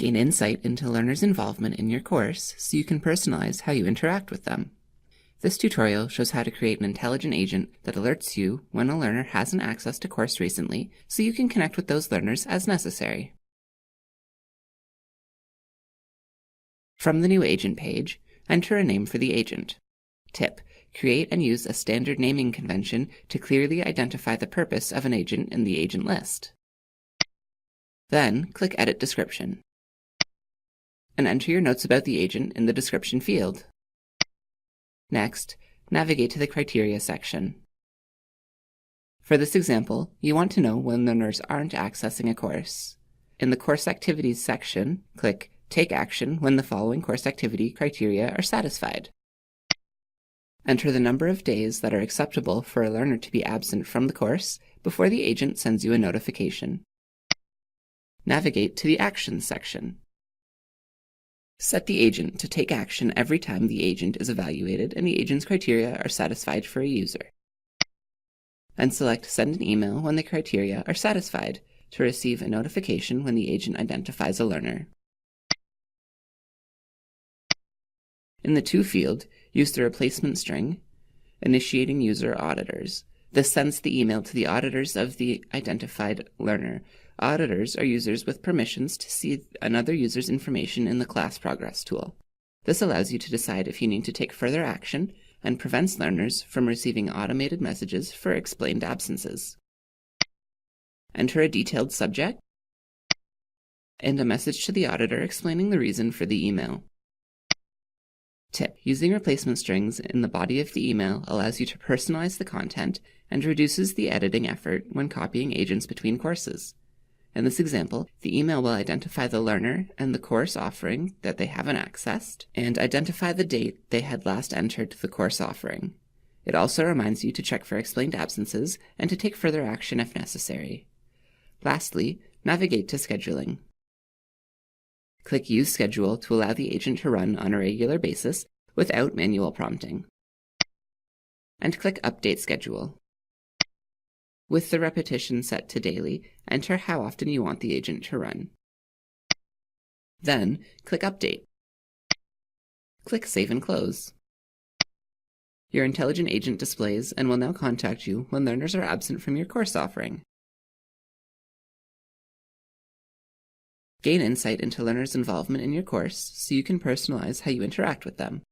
Gain insight into learners' involvement in your course so you can personalize how you interact with them. This tutorial shows how to create an intelligent agent that alerts you when a learner hasn't accessed a course recently so you can connect with those learners as necessary. From the new agent page, enter a name for the agent. Tip: create and use a standard naming convention to clearly identify the purpose of an agent in the agent list. Then, click Edit Description, and enter your notes about the agent in the description field. Next, navigate to the Criteria section. For this example, you want to know when learners aren't accessing a course. In the Course Activities section, click Take action when the following course activity criteria are satisfied. Enter the number of days that are acceptable for a learner to be absent from the course before the agent sends you a notification. Navigate to the Actions section. Set the agent to take action every time the agent is evaluated and the agent's criteria are satisfied for a user. And select Send an email when the criteria are satisfied to receive a notification when the agent identifies a learner. In the To field, use the replacement string, initiating user auditors. This sends the email to the auditors of the identified learner. Auditors are users with permissions to see another user's information in the class progress tool. This allows you to decide if you need to take further action and prevents learners from receiving automated messages for explained absences. Enter a detailed subject and a message to the auditor explaining the reason for the email. Tip: using replacement strings in the body of the email allows you to personalize the content and reduces the editing effort when copying agents between courses. In this example, the email will identify the learner and the course offering that they haven't accessed, and identify the date they had last entered the course offering. It also reminds you to check for explained absences and to take further action if necessary. Lastly, navigate to Scheduling. Click Use Schedule to allow the agent to run on a regular basis without manual prompting. And click Update Schedule. With the repetition set to daily, enter how often you want the agent to run. Then, click Update. Click Save and Close. Your intelligent agent displays and will now contact you when learners are absent from your course offering. Gain insight into learners' involvement in your course so you can personalize how you interact with them.